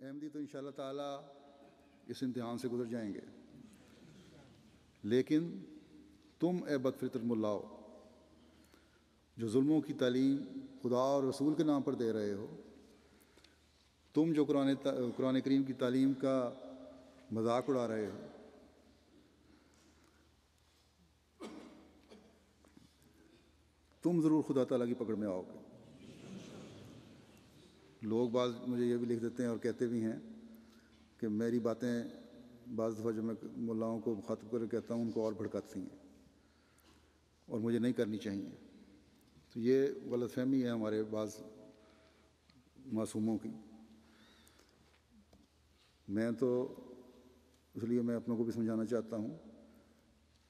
احمدی تو انشاءاللہ تعالیٰ اس امتحان سے گزر جائیں گے، لیکن تم اے بدفطرت ملاؤ جو ظلموں کی تعلیم خدا اور رسول کے نام پر دے رہے ہو، تم جو قرآن کریم کی تعلیم کا مذاق اڑا رہے ہو، تم ضرور خدا تعالیٰ کی پکڑ میں آؤ گے۔ لوگ بعض مجھے یہ بھی لکھ دیتے ہیں اور کہتے بھی ہیں کہ میری باتیں بعض دفعہ جب میں ملاؤں کو مخاطب کر کے کہتا ہوں ان کو اور بھڑکاتی ہیں اور مجھے نہیں کرنی چاہیے۔ تو یہ غلط فہمی ہے ہمارے بعض معصوموں کی۔ میں تو اس لیے میں اپنوں کو بھی سمجھانا چاہتا ہوں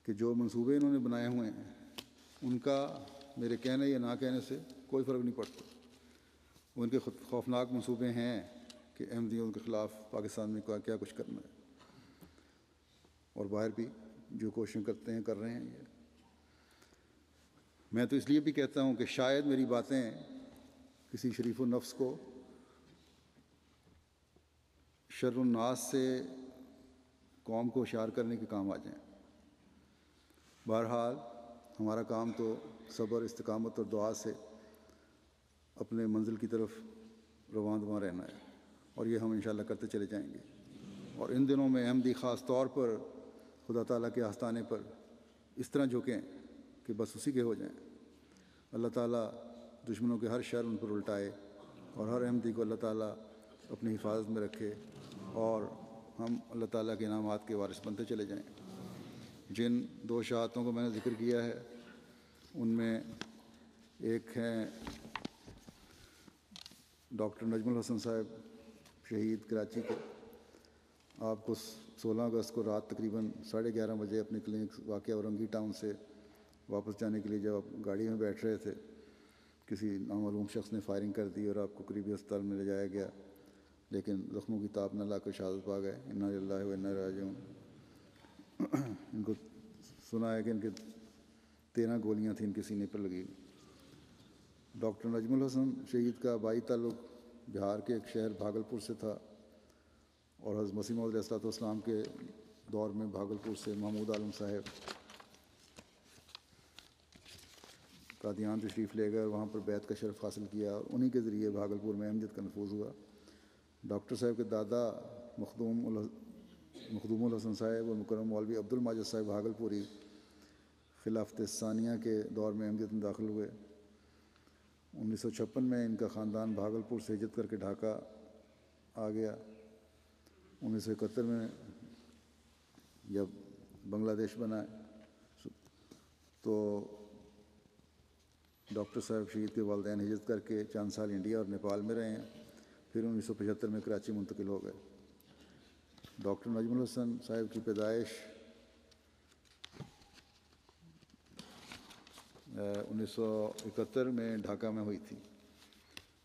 کہ جو منصوبے انہوں نے بنائے ہوئے ہیں ان کا میرے کہنے یا نہ کہنے سے کوئی فرق نہیں پڑتا۔ وہ ان کے خوفناک منصوبے ہیں کہ احمدیوں کے خلاف پاکستان میں کیا کچھ کرنا ہے، اور باہر بھی جو کوششیں کرتے ہیں کر رہے ہیں۔ یہ میں تو اس لیے بھی کہتا ہوں کہ شاید میری باتیں کسی شریف النفس کو شر الناس سے قوم کو ہوشیار کرنے کے کام آ جائیں۔ بہرحال ہمارا کام تو صبر، استقامت اور دعا سے اپنے منزل کی طرف رواں دواں رہنا ہے، اور یہ ہم انشاءاللہ کرتے چلے جائیں گے۔ اور ان دنوں میں احمدی خاص طور پر خدا تعالیٰ کے آستانے پر اس طرح جھکیں کہ بس اسی کے ہو جائیں۔ اللہ تعالیٰ دشمنوں کے ہر شر ان پر الٹائے، اور ہر احمدی کو اللہ تعالیٰ اپنی حفاظت میں رکھے، اور ہم اللہ تعالیٰ کے انعامات کے وارث بنتے چلے جائیں۔ جن دو شہادتوں کو میں نے ذکر کیا ہے ان میں ایک ہیں ڈاکٹر نجم الحسن صاحب شہید کراچی کے۔ آپ کو 16 اگست کو رات تقریباً 11:30 بجے اپنے کلینک واقع اورنگی ٹاؤن سے واپس جانے کے لیے جب آپ گاڑی میں بیٹھ رہے تھے، کسی نامعلوم شخص نے فائرنگ کر دی اور آپ کو قریبی ہسپتال میں لے جایا گیا، لیکن زخموں کی تاب نہ لا کر شہادت پا گئے۔ انا للہ و انا الیہ راجعون۔ ان کو سنا ہے کہ ان کے 13 گولیاں تھیں ان کے سینے پر لگی۔ ڈاکٹر نجم الحسن شہید کا آبائی تعلق بہار کے ایک شہر بھاگلپور سے تھا، اور حضرت مسیح موعود علیہ السلام کے دور میں بھاگلپور سے محمود عالم صاحب قادیان تشریف لے گئے اور وہاں پر بیعت کا شرف حاصل کیا، اور انہی کے ذریعے بھاگلپور میں احمدیت کا نفوذ ہوا۔ ڈاکٹر صاحب کے دادا مخدوم الحسن صاحب اور مکرم مولوی عبد الماجد صاحب بھاگلپوری خلافت ثانیہ کے دور میں احمدیت میں داخل ہوئے۔ 1956 میں ان کا خاندان بھاگلپور سے ہجرت کر کے ڈھاکہ آ گیا۔ 1971 میں جب بنگلہ دیش بنا تو ڈاکٹر صاحب شہید کے والدین ہجرت کر کے چند سال انڈیا اور نیپال میں رہے ہیں، پھر 1975 میں کراچی منتقل ہو گئے۔ ڈاکٹر نجم الحسن صاحب کی پیدائش 1971 میں ڈھاکہ میں ہوئی تھی۔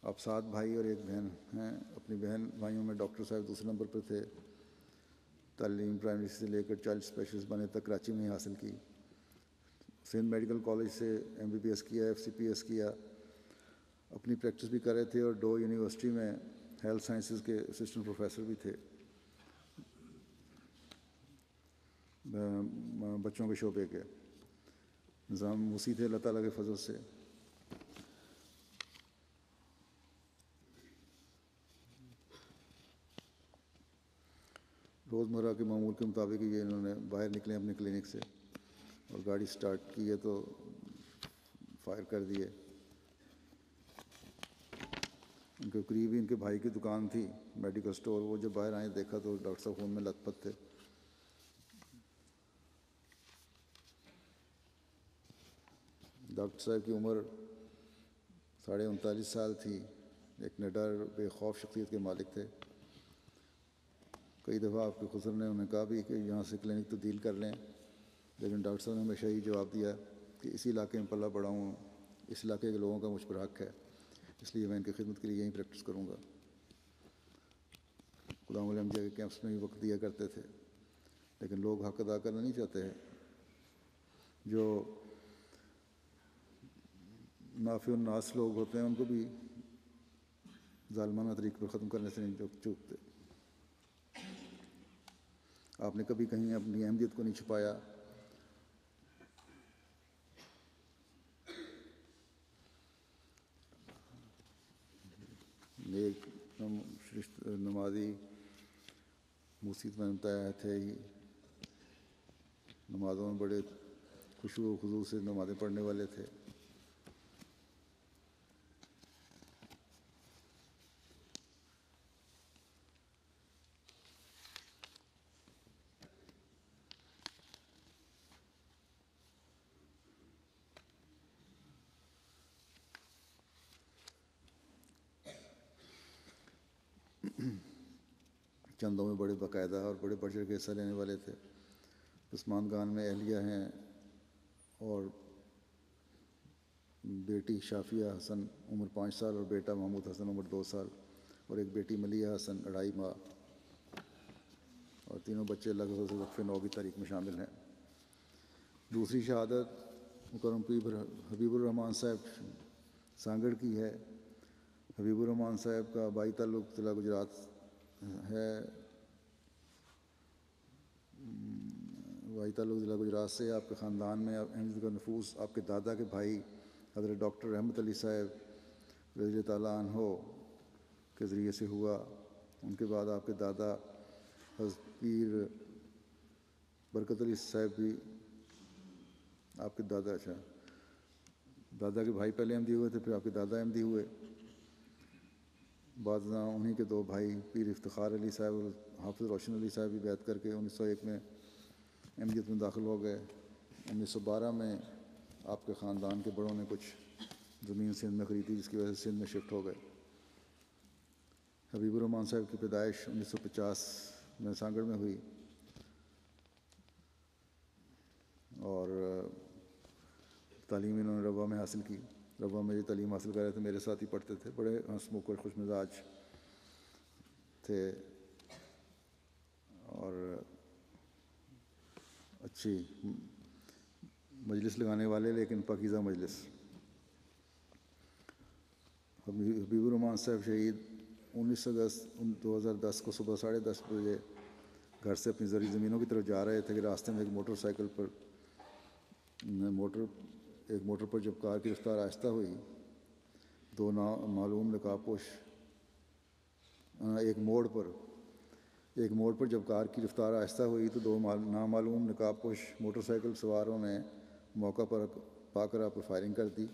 آپ 7 بھائی اور 1 بہن ہیں۔ اپنی بہن بھائیوں میں ڈاکٹر صاحب دوسرے نمبر پر تھے۔ تعلیم پرائمری سے لے کر چائلڈ اسپیشلسٹ بنے تک کراچی میں ہی حاصل کی۔ سندھ میڈیکل کالج سے MBBS کیا، FCPS کیا، اپنی پریکٹس بھی کر رہے تھے، اور ڈو یونیورسٹی میں ہیلتھ سائنسز کے اسسٹنٹ پروفیسر بھی تھے، بچوں کے شعبے کے نظام موسی تھے اللہ تعالیٰ کے فضل سے۔ روزمرہ کے معمول کے مطابق یہ انہوں نے باہر نکلے اپنے کلینک سے اور گاڑی سٹارٹ کی ہے تو فائر کر دیے۔ ان کے قریب ہی ان کے بھائی کی دکان تھی میڈیکل سٹور، وہ جب باہر آئے دیکھا تو ڈاکٹر صاحب خون میں لت پت تھے۔ ڈاکٹر صاحب کی عمر 39.5 سال تھی، ایک نڈر بے خوف شخصیت کے مالک تھے۔ کئی دفعہ آپ کے خسر نے انہیں کہا بھی کہ یہاں سے کلینک تبدیل کر لیں، لیکن ڈاکٹر صاحب نے ہمیشہ ہی جواب دیا کہ اسی علاقے میں پلا بڑا ہوں، اس علاقے کے لوگوں کا مجھ پر حق ہے، اس لیے میں ان کی خدمت کے لیے یہیں پریکٹس کروں گا۔ غلام علی احمدیہ کے کیمپس میں بھی وقت دیا کرتے تھے، لیکن لوگ حق ادا کرنا نہیں چاہتے ہیں۔ جو نافع الناس لوگ ہوتے ہیں ان کو بھی ظالمانہ طریقے پر ختم کرنے سے نہیں چوکتے۔ آپ نے کبھی کہیں اپنی احمدیت کو نہیں چھپایا. نیک نمازی موسیقی میں بتایا تھے ہی، نمازوں میں بڑے خشوع و خضوع سے نمازیں پڑھنے والے تھے. چندوں میں بڑے باقاعدہ اور بڑے بڑھ چڑھ کے حصہ لینے والے تھے. عثمان خان میں اہلیہ ہیں اور بیٹی شافیہ حسن عمر 5 سال اور بیٹا محمود حسن عمر 2 سال اور ایک بیٹی ملیہ حسن 2.5 ماہ، اور تینوں بچے اللہ کے فضل سے وقف 9 کی تاریخ میں شامل ہیں. دوسری شہادت مکرم پیر حبیب الرحمان صاحب سانگڑ کی ہے. حبیب الرحمان صاحب کا آبائی تعلق ضلع گجرات ہے، ضلع گجرات سے. آپ کے خاندان میں احمدیت کا نفوذ آپ کے دادا کے بھائی حضرت ڈاکٹر رحمت علی صاحب رضی اللہ تعالیٰ عنہ کے ذریعے سے ہوا. ان کے بعد آپ کے دادا حضرت پیر برکت علی صاحب بھی آپ کے دادا کے بھائی پہلے احمدی ہوئے تھے، پھر آپ کے دادا احمدی ہوئے. بعد انہیں کے 2 بھائی پیر افتخار علی صاحب اور حافظ روشن علی صاحب بھی بیعت کر کے 1901 میں احمدیت میں داخل ہو گئے. 1912 میں آپ کے خاندان کے بڑوں نے کچھ زمین سندھ میں خریدی، جس کی وجہ سے سندھ میں شفٹ ہو گئے. حبیب الرحمان صاحب کی پیدائش 1950 میں سانگڑ میں ہوئی اور تعلیم انہوں نے روا میں حاصل کی. روا میں یہ تعلیم حاصل کر رہے تھے، میرے ساتھ ہی پڑھتے تھے. بڑے ہنس مکھ اور خوش مزاج تھے اور اچھی مجلس لگانے والے، لیکن پاکیزہ مجلس. حبیب الرحمان صاحب شہید 19 اگست 2010 کو صبح 10:30 بجے گھر سے اپنی زرعی زمینوں کی طرف جا رہے تھے کہ راستے میں ایک موٹر پر جب کار کی رفتار آہستہ ہوئی، 2 نامعلوم نقاب پوش ایک موڑ پر جب کار کی رفتار آہستہ ہوئی تو 2 نامعلوم نقاب پوش موٹر سائیکل سواروں نے موقع پر پا کر آپ پر فائرنگ کر دی،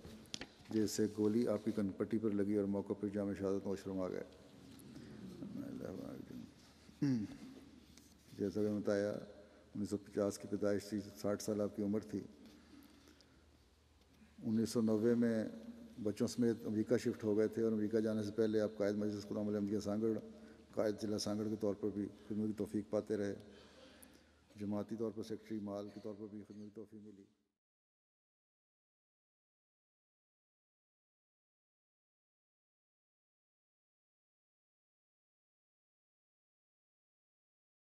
جس سے گولی آپ کی کن پٹی پر لگی اور موقع پر جام شہادت نوش فرما گئے. جیسا کہ میں بتایا 1950 کی پیدائش تھی، 60 سال آپ کی عمر تھی. 1990 میں بچوں سمیت امریکہ شفٹ ہو گئے تھے اور امریکہ جانے سے پہلے آپ قائد مجلس خدام احمدیہ سانگڑ، قائد ضلع سانگڑ کے طور پر بھی خدمت کی توفیق پاتے رہے. جماعتی طور پر سیکرٹری مال کے طور پر بھی خدمت کی توفیق ملی.